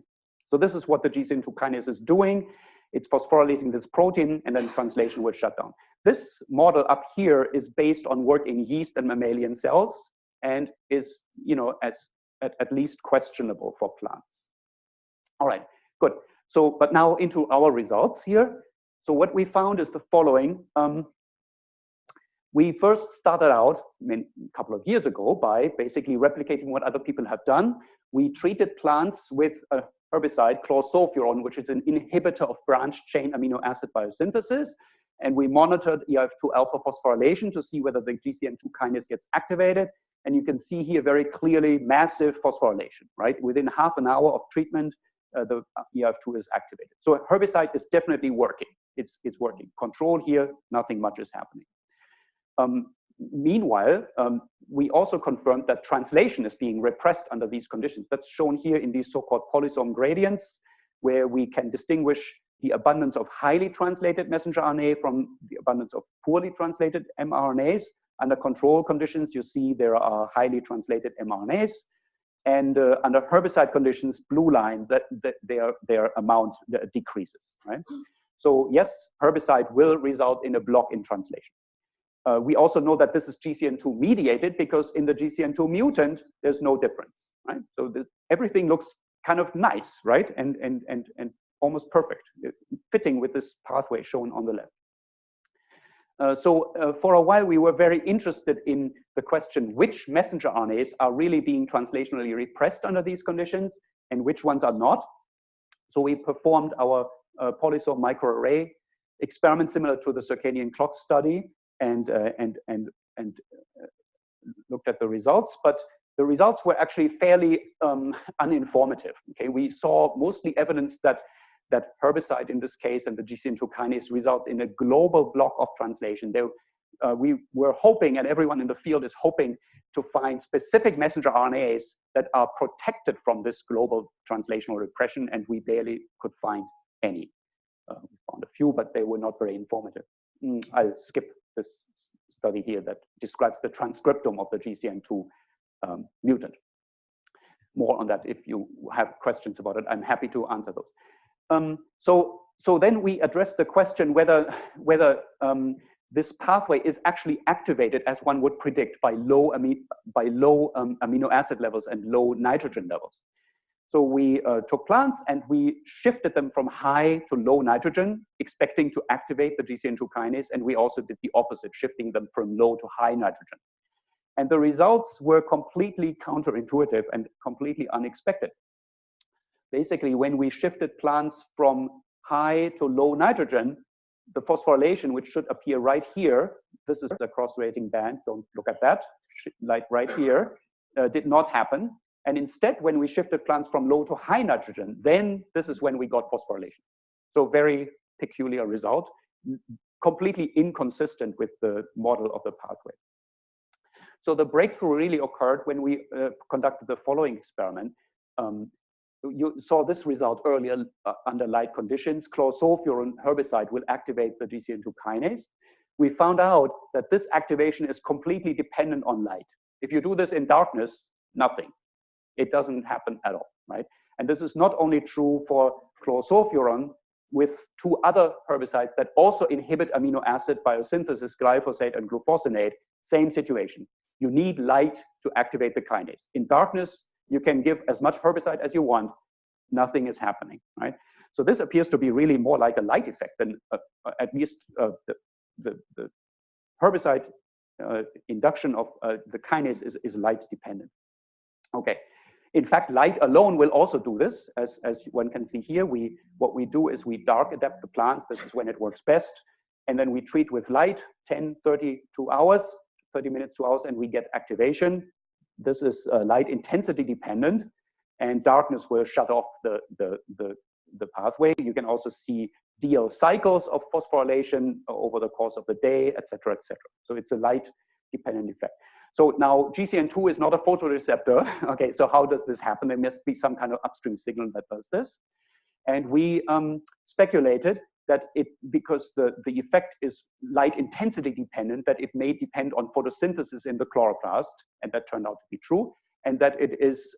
So this is what the GCN2 kinase is doing. It's phosphorylating this protein, and then translation will shut down. This model up here is based on work in yeast and mammalian cells, and is, you know, at least questionable for plants. All right, good. So, but now into our results here. So what we found is the following. We first started out a couple of years ago by basically replicating what other people have done. We treated plants with a herbicide, chlorosulfuron, which is an inhibitor of branched chain amino acid biosynthesis. And we monitored EIF2 alpha phosphorylation to see whether the GCN2 kinase gets activated. And you can see here very clearly massive phosphorylation, right? Within half an hour of treatment, the EIF2 is activated. So a herbicide is definitely working. It's working. Control here, nothing much is happening. Meanwhile, we also confirmed that translation is being repressed under these conditions. That's shown here in these so-called polysome gradients, where we can distinguish the abundance of highly translated messenger RNA from the abundance of poorly translated mRNAs. Under control conditions, you see there are highly translated mRNAs. And under herbicide conditions, blue line, that their amount decreases, right? So yes, herbicide will result in a block in translation. We also know that this is GCN2 mediated because in the GCN2 mutant, there's no difference, right? So everything looks kind of nice, right? And almost perfect, fitting with this pathway shown on the left. So for a while, we were very interested in the question, which messenger RNAs are really being translationally repressed under these conditions and which ones are not. So we performed our polysome microarray experiment similar to the circadian clock study and looked at the results, but the results were actually fairly uninformative. Okay, we saw mostly evidence that herbicide in this case and the GCN2 kinase results in a global block of translation. We were hoping, and everyone in the field is hoping, to find specific messenger RNAs that are protected from this global translational repression, and we barely could find any. We found a few, but they were not very informative. I'll skip this study here that describes the transcriptome of the GCN2 mutant. More on that if you have questions about it. I'm happy to answer those. So then we address the question whether this pathway is actually activated as one would predict by low amino acid levels and low nitrogen levels. So we took plants and we shifted them from high to low nitrogen, expecting to activate the GCN2 kinase, and we also did the opposite, shifting them from low to high nitrogen. And the results were completely counterintuitive and completely unexpected. Basically, when we shifted plants from high to low nitrogen, the phosphorylation, which should appear right here, this is the cross-rating band, don't look at that, like right here, did not happen. And instead, when we shifted plants from low to high nitrogen, then this is when we got phosphorylation. So very peculiar result, completely inconsistent with the model of the pathway. So the breakthrough really occurred when we conducted the following experiment. You saw this result earlier under light conditions. Chlorosulfuron herbicide will activate the GCN2 kinase. We found out that this activation is completely dependent on light. If you do this in darkness, nothing. It doesn't happen at all, right? And this is not only true for chlorosulfuron, with two other herbicides that also inhibit amino acid biosynthesis, glyphosate and glufosinate, same situation. You need light to activate the kinase. In darkness, you can give as much herbicide as you want, nothing is happening, right? So this appears to be really more like a light effect than at least the herbicide induction of the kinase is light dependent. Okay, in fact, light alone will also do this, as one can see here. What we do is we dark adapt the plants, this is when it works best, and then we treat with light 10, 30 minutes, 2 hours, and we get activation. This is light intensity dependent, and darkness will shut off the pathway. You can also see DL cycles of phosphorylation over the course of the day, et cetera, et cetera. So it's a light dependent effect. So now GCN2 is not a photoreceptor. Okay, so how does this happen? There must be some kind of upstream signal that does this. And we speculated that because the effect is light intensity dependent, that it may depend on photosynthesis in the chloroplast, and that turned out to be true, and that it is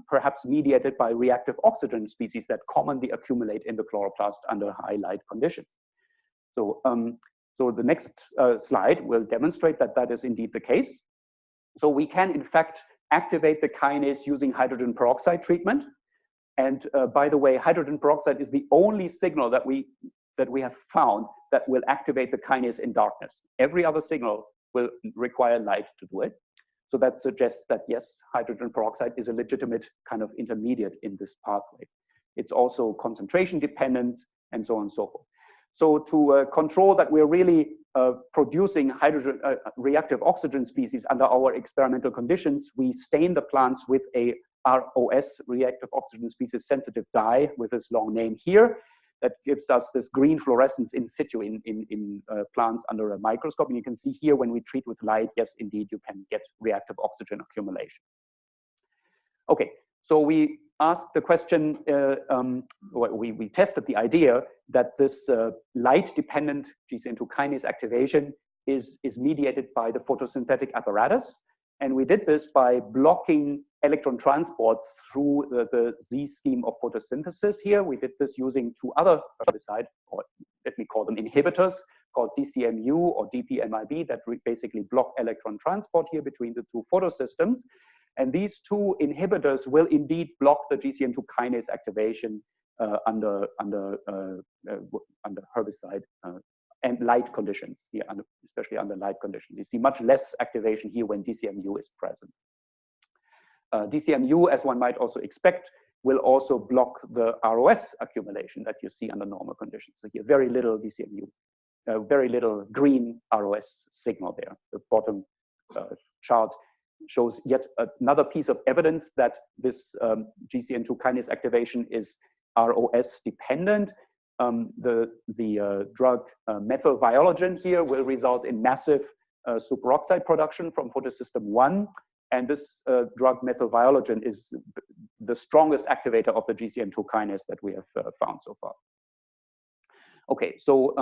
perhaps mediated by reactive oxygen species that commonly accumulate in the chloroplast under high light conditions. So, so the next slide will demonstrate that that is indeed the case. So we can, in fact, activate the kinase using hydrogen peroxide treatment. And by the way, hydrogen peroxide is the only signal that we have found that will activate the kinase in darkness. Every other signal will require light to do it. So that suggests that, yes, hydrogen peroxide is a legitimate kind of intermediate in this pathway. It's also concentration dependent and so on and so forth. So to control that we're really producing hydrogen reactive oxygen species under our experimental conditions, we stain the plants with a ROS, reactive oxygen species sensitive dye, with this long name here. That gives us this green fluorescence in situ in plants under a microscope. And you can see here when we treat with light, yes, indeed, you can get reactive oxygen accumulation. Okay, so we asked the question, we tested the idea that this light-dependent GCN2 kinase activation is mediated by the photosynthetic apparatus. And we did this by blocking electron transport through the Z scheme of photosynthesis here. We did this using two other herbicides, or let me call them inhibitors, called DCMU or DPMIB, that basically block electron transport here between the two photosystems. And these two inhibitors will indeed block the GCN2 kinase activation under herbicide and light conditions here, especially under light conditions. You see much less activation here when DCMU is present. DCMU, as one might also expect, will also block the ROS accumulation that you see under normal conditions. So here, very little DCMU, very little green ROS signal there. The bottom chart shows yet another piece of evidence that this GCN2 kinase activation is ROS dependent. The drug methylviologen here will result in massive superoxide production from photosystem 1. And this drug methylviologen is the strongest activator of the GCN2 kinase that we have found so far. Okay, so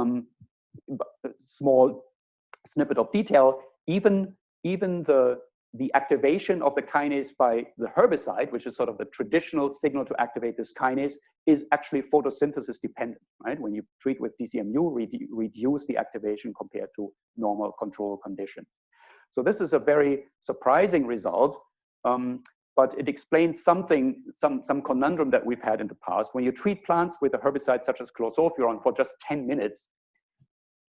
small snippet of detail, even the activation of the kinase by the herbicide, which is sort of the traditional signal to activate this kinase, is actually photosynthesis dependent, right? When you treat with DCMU, reduce the activation compared to normal control conditions. So this is a very surprising result, but it explains some conundrum that we've had in the past. When you treat plants with a herbicide such as chlorsulfuron for just 10 minutes,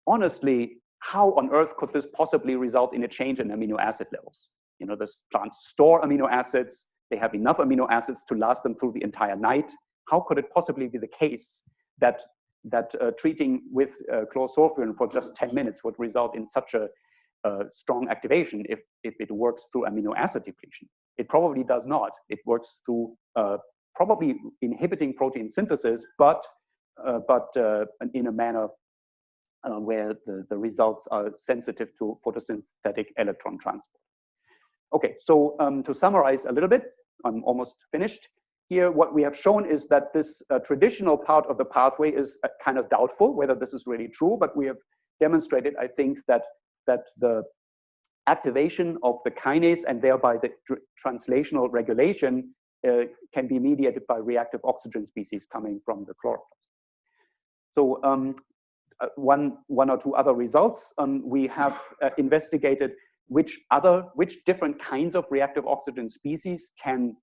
honestly, how on earth could this possibly result in a change in amino acid levels? You know, the plants store amino acids, they have enough amino acids to last them through the entire night. How could it possibly be the case that treating with chlorsulfuron for just 10 minutes would result in such a strong activation if it works through amino acid depletion? It probably does not. It works through probably inhibiting protein synthesis, but in a manner where the results are sensitive to photosynthetic electron transport. Okay, so to summarize a little bit, I'm almost finished here. What we have shown is that this traditional part of the pathway is kind of doubtful whether this is really true, but we have demonstrated, I think, that the activation of the kinase and thereby the translational regulation can be mediated by reactive oxygen species coming from the chloroplast. So one or two other results. We have investigated which different kinds of reactive oxygen species can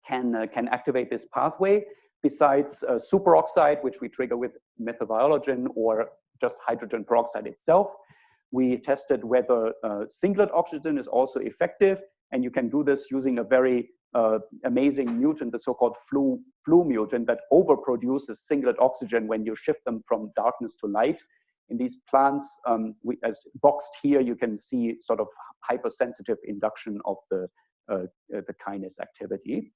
activate this pathway besides superoxide, which we trigger with methylviologen, or just hydrogen peroxide itself. We tested whether singlet oxygen is also effective, and you can do this using a very amazing mutant, the so-called flu mutant, that overproduces singlet oxygen when you shift them from darkness to light. In these plants, as boxed here, you can see sort of hypersensitive induction of the kinase activity.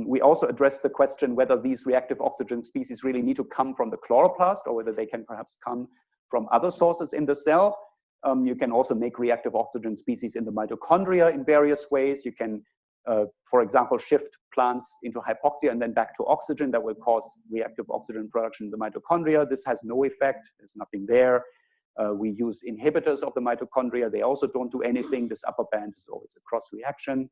We also addressed the question whether these reactive oxygen species really need to come from the chloroplast or whether they can perhaps come from other sources in the cell. You can also make reactive oxygen species in the mitochondria in various ways. You can, for example, shift plants into hypoxia and then back to oxygen. That will cause reactive oxygen production in the mitochondria. This has no effect. There's nothing there. We use inhibitors of the mitochondria. They also don't do anything. This upper band is always a cross reaction.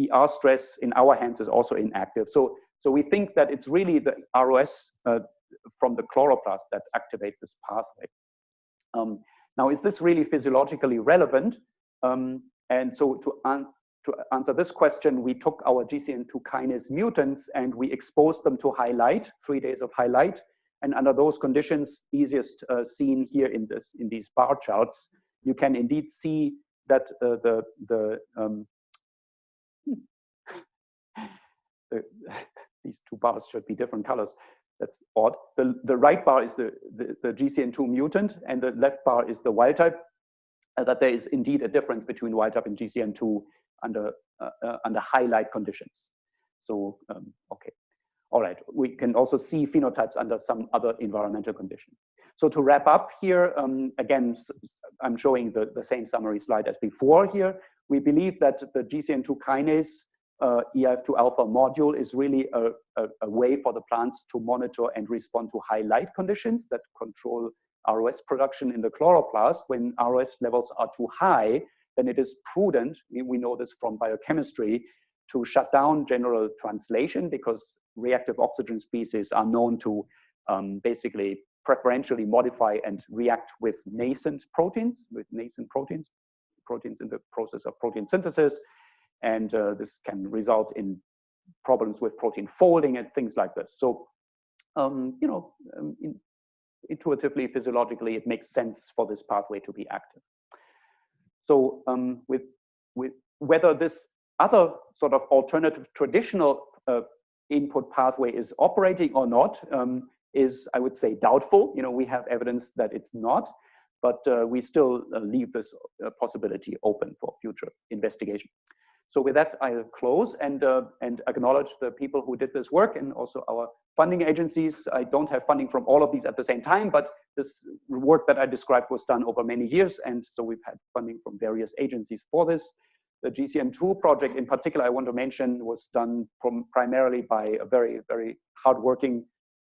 ER stress in our hands is also inactive. So we think that it's really the ROS from the chloroplast that activate this pathway. Now, is this really physiologically relevant? And so to answer this question, we took our GCN2 kinase mutants and we exposed them to high light, 3 days of high light. And under those conditions, easiest seen here in these bar charts, you can indeed see that these two bars should be different colors. That's odd. The right bar is the GCN2 mutant, and the left bar is the wild type. That there is indeed a difference between wild type and GCN2 under highlight conditions. So okay, all right. We can also see phenotypes under some other environmental conditions. So to wrap up here, again, I'm showing the same summary slide as before here. We believe that the GCN2 kinase EIF2 alpha module is really a way for the plants to monitor and respond to high light conditions that control ROS production in the chloroplast. When ROS levels are too high, then it is prudent, we know this from biochemistry, to shut down general translation, because reactive oxygen species are known to basically preferentially modify and react with nascent proteins, proteins in the process of protein synthesis. And this can result in problems with protein folding and things like this. So, you know, intuitively, physiologically, it makes sense for this pathway to be active. So with whether this other sort of alternative traditional input pathway is operating or not is, I would say, doubtful. You know, we have evidence that it's not, but we still leave this possibility open for future investigation. So with that, I'll close and acknowledge the people who did this work and also our funding agencies. I don't have funding from all of these at the same time, but this work that I described was done over many years. And so we've had funding from various agencies for this. The GCN2 project in particular, I want to mention, was done primarily by a very, very hardworking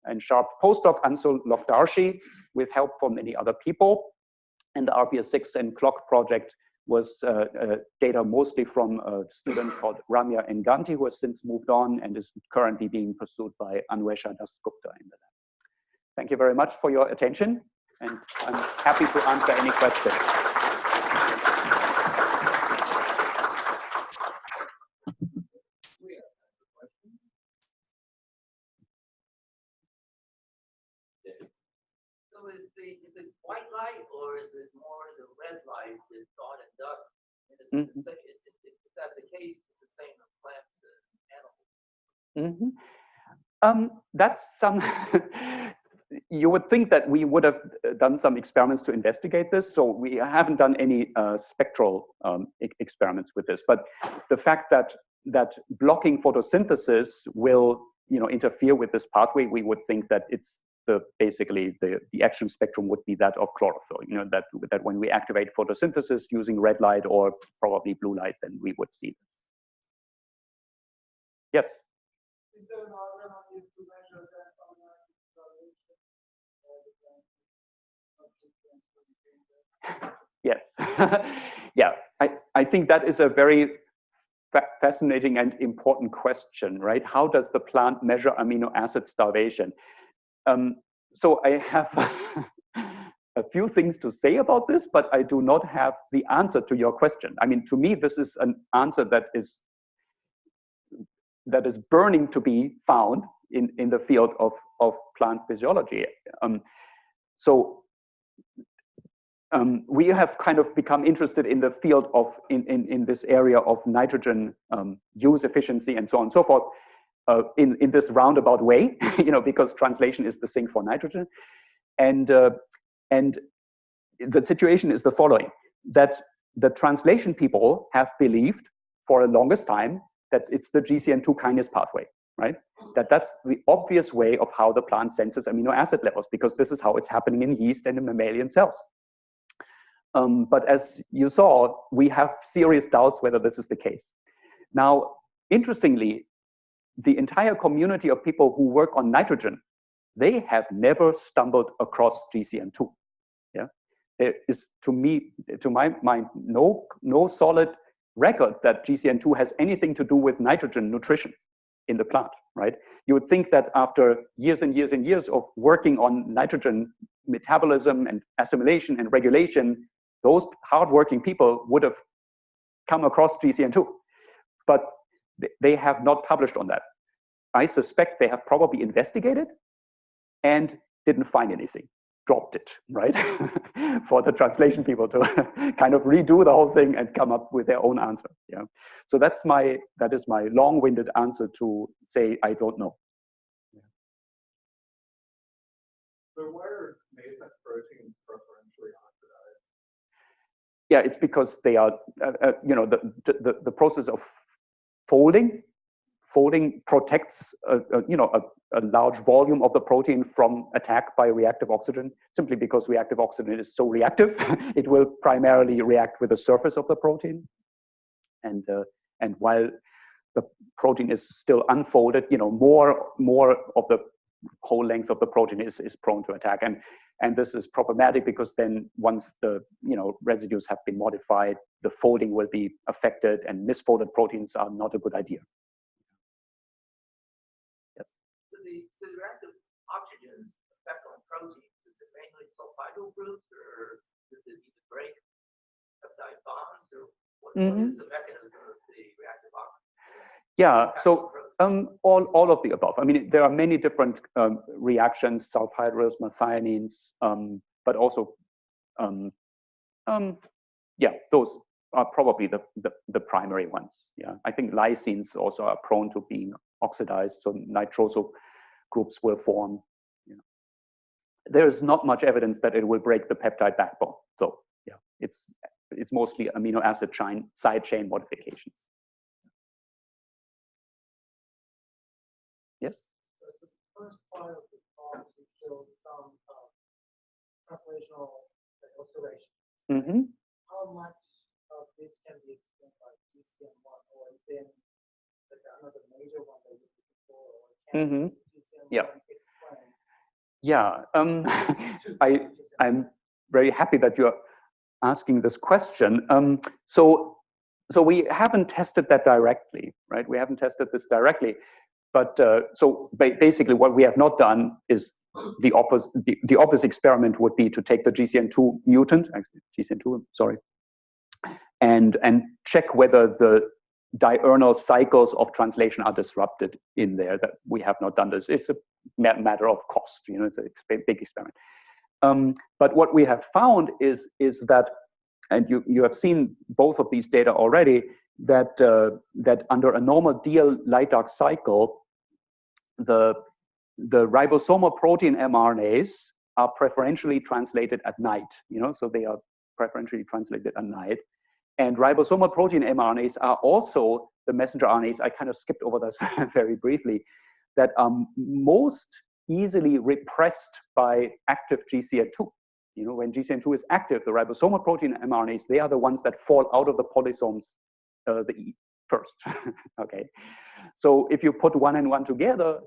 and sharp postdoc, Ansul Lokdarshi, with help from many other people. And the RPS6 and clock project was data mostly from a student called Ramya Enganti, who has since moved on and is currently being pursued by Anwesha Dasgupta in the lab. Thank you very much for your attention, and I'm happy to answer any questions. So is it white light, or is it more the red light, the dawn and dusk? And if that's the case, it's the same in plants and animals. That's some. You would think that we would have done some experiments to investigate this. So we haven't done any spectral experiments with this. But the fact that blocking photosynthesis will, you know, interfere with this pathway, we would think that it's basically the action spectrum would be that of chlorophyll. You know, that when we activate photosynthesis using red light or probably blue light, then we would see this. Yes. Is there an alternative to measure that Yes. Yeah, I think that is a very fascinating and important question, right? How does the plant measure amino acid starvation? So I have a few things to say about this, but I do not have the answer to your question. I mean, to me, this is an answer that is burning to be found in the field of plant physiology. We have kind of become interested in the field of in this area of nitrogen use efficiency and so on and so forth in this roundabout way, you know, because translation is the thing for nitrogen, and the situation is the following: that the translation people have believed for the longest time that it's the GCN2 kinase pathway, right? That's the obvious way of how the plant senses amino acid levels, because this is how it's happening in yeast and in mammalian cells. But as you saw, we have serious doubts whether this is the case. Now, interestingly, the entire community of people who work on nitrogen, they have never stumbled across GCN2. Yeah, there is, to my mind, no solid record that GCN2 has anything to do with nitrogen nutrition in the plant, right? You would think that after years and years and years of working on nitrogen metabolism and assimilation and regulation, those hardworking people would have come across GCN2, but they have not published on that. I suspect they have probably investigated and didn't find anything, dropped it, right? For the translation people to kind of redo the whole thing and come up with their own answer. Yeah. So that is my long-winded answer to say I don't know. So why are nascent proteins preferentially oxidized? Yeah, it's because they are, the process of folding protects, a large volume of the protein from attack by reactive oxygen, simply because reactive oxygen is so reactive. It will primarily react with the surface of the protein. And while the protein is still unfolded, more of the whole length of the protein is prone to attack. And this is problematic because then once the residues have been modified, the folding will be affected, and misfolded proteins are not a good idea. Yes. So the reactive oxygen's effect on proteins, is it mainly sulfidal groups, or does it even break peptide bonds, or what is the mechanism of the reactive oxygen? Yeah, so all of the above. I mean, there are many different reactions, sulfhydryls, methionines, but also, yeah, those are probably the primary ones. Yeah, I think lysines also are prone to being oxidized, so nitrosyl groups will form. Yeah. There is not much evidence that it will break the peptide backbone. So yeah, it's mostly amino acid side chain modifications. Yes? So the first part of the talk, you showed some translational oscillation. How much of this can be explained by GCN1, or then another major one that you're looking for, or can GCN1 explain? Yeah, I'm very happy that you're asking this question. So we haven't tested that directly, right? We haven't tested this directly. But so basically what we have not done is the opposite experiment would be to take the GCN2 mutant, actually GCN2, sorry, and check whether the diurnal cycles of translation are disrupted in there. That we have not done this. It's a matter of cost, it's a big experiment. But what we have found is that, and you have seen both of these data already, that under a normal DL light dark cycle, the ribosomal protein mRNAs are preferentially translated at night, so they are preferentially translated at night. And ribosomal protein mRNAs are also the messenger RNAs, I kind of skipped over this very briefly, that are most easily repressed by active GCN2. When GCN2 is active, the ribosomal protein mRNAs, they are the ones that fall out of the polysomes first, okay? So if you put one and one together,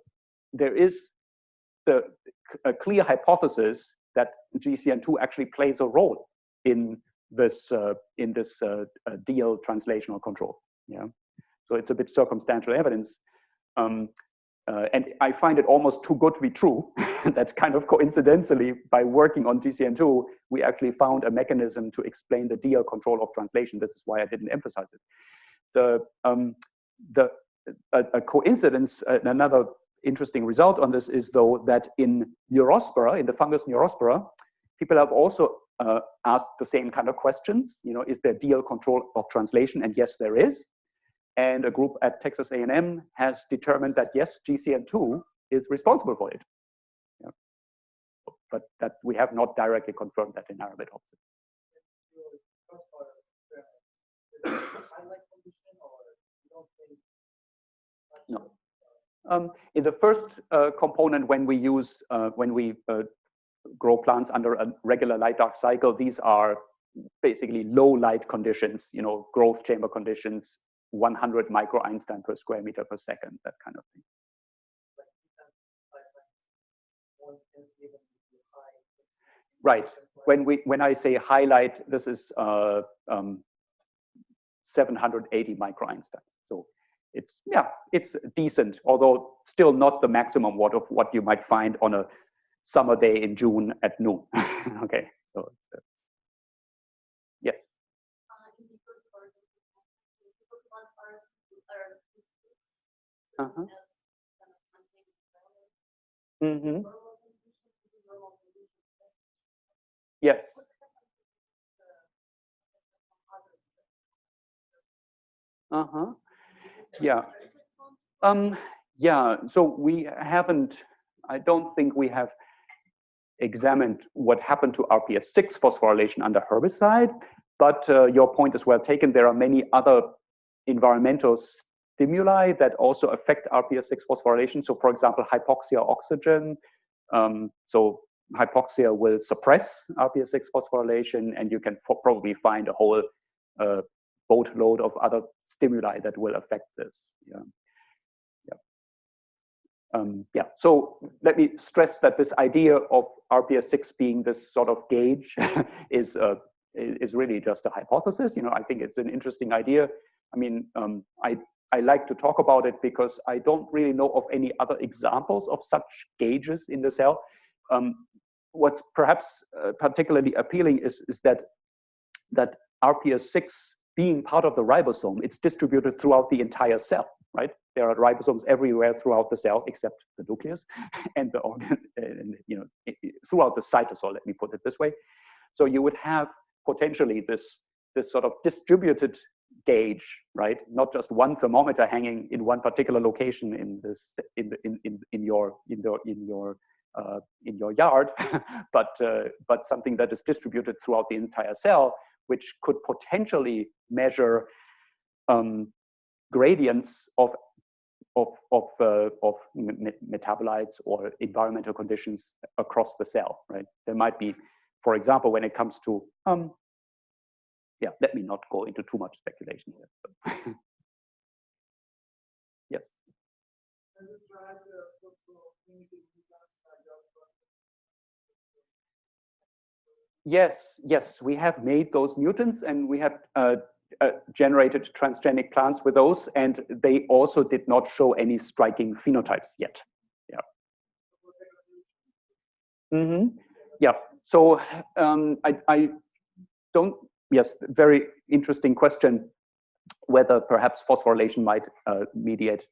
there is a clear hypothesis that GCN2 actually plays a role in this DL translational control. Yeah, so it's a bit circumstantial evidence, and I find it almost too good to be true that kind of coincidentally, by working on GCN2, we actually found a mechanism to explain the DL control of translation. This is why I didn't emphasize it. A coincidence, another interesting result on this is though that in Neurospora, in the fungus Neurospora, people have also asked the same kind of questions. Is there DL control of translation? And yes, there is. And a group at Texas A&M has determined that yes, GCN2 is responsible for it. Yeah. But that we have not directly confirmed that in Arabidopsis. No. In the first component, when we use grow plants under a regular light dark cycle, these are basically low light conditions, growth chamber conditions, 100 micro Einstein per square meter per second, that kind of thing. Right. When I say highlight, this is 780 micro Einstein. So it's decent, although still not the maximum watt of what you might find on a summer day in June at noon. Okay. So yes. Uh-huh. Mm-hmm. Yes. Uh-huh. Yeah. Yeah. So we haven't. I don't think we have examined what happened to RPS6 phosphorylation under herbicide. But your point is well taken. There are many other environmental stimuli that also affect RPS6 phosphorylation. So, for example, hypoxia oxygen. So hypoxia will suppress RPS6 phosphorylation, and you can probably find a whole boatload of other stimuli that will affect this. Yeah. Yeah. So let me stress that this idea of RPS6 being this sort of gauge is really just a hypothesis. I think it's an interesting idea. I mean, I like to talk about it because I don't really know of any other examples of such gauges in the cell. What's perhaps particularly appealing is that RPS6 being part of the ribosome, it's distributed throughout the entire cell, right? There are ribosomes everywhere throughout the cell, except the nucleus and the organ, throughout the cytosol, let me put it this way. So you would have potentially this sort of distributed gauge, right? Not just one thermometer hanging in one particular location in your yard, but something that is distributed throughout the entire cell, which could potentially measure gradients of metabolites or environmental conditions across the cell, right? There might be, for example, when it comes to yeah, let me not go into too much speculation here. Yes. Yes, we have made those mutants, and we have generated transgenic plants with those, and they also did not show any striking phenotypes yet. Yeah. Mm-hmm. Yeah. So I don't. Yes, very interesting question. Whether perhaps phosphorylation might mediate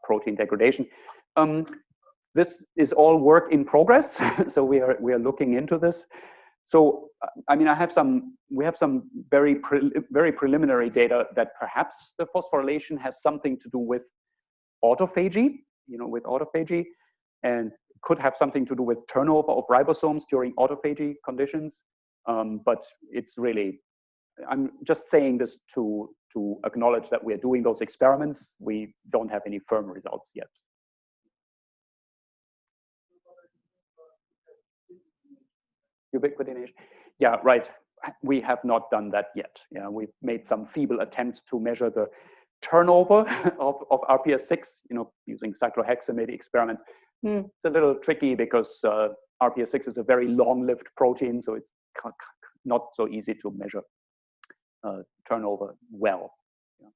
protein degradation. This is all work in progress, so we are looking into this. So, I mean, we have some very preliminary data that perhaps the phosphorylation has something to do with autophagy, and could have something to do with turnover of ribosomes during autophagy conditions. But it's really, I'm just saying this to acknowledge that we're doing those experiments. We don't have any firm results yet. Ubiquitination. Yeah, right. We have not done that yet. Yeah, we've made some feeble attempts to measure the turnover of RPS6, using cyclohexamide experiments. It's a little tricky because RPS6 is a very long-lived protein, so it's not so easy to measure turnover well. Yeah.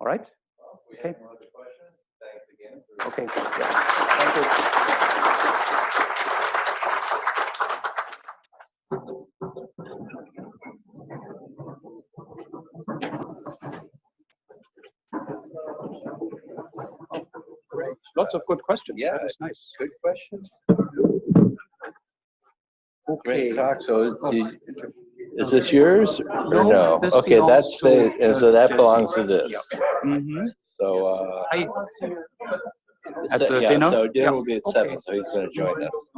All right. Well, we have no other questions. Thanks again. Okay. Yeah. Thank you. Great. Lots of good questions. Yeah, that is nice. Good questions. Okay. Great talk. So, is this yours or no? This Okay, belongs that's the. to, So that Jesse. belongs to this. Mm-hmm. So. At the yeah, dinner? so dinner Yeah. will be at 7, so he's going to join us.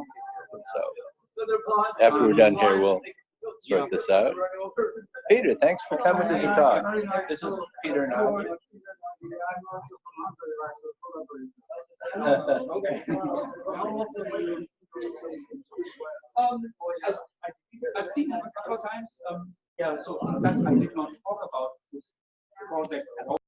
So So after we're done here, we'll sort this out. Peter, thanks for coming to the talk. This is Peter and Albert. I I've seen him a couple of times. Yeah, so in fact, I did not talk about this project at all.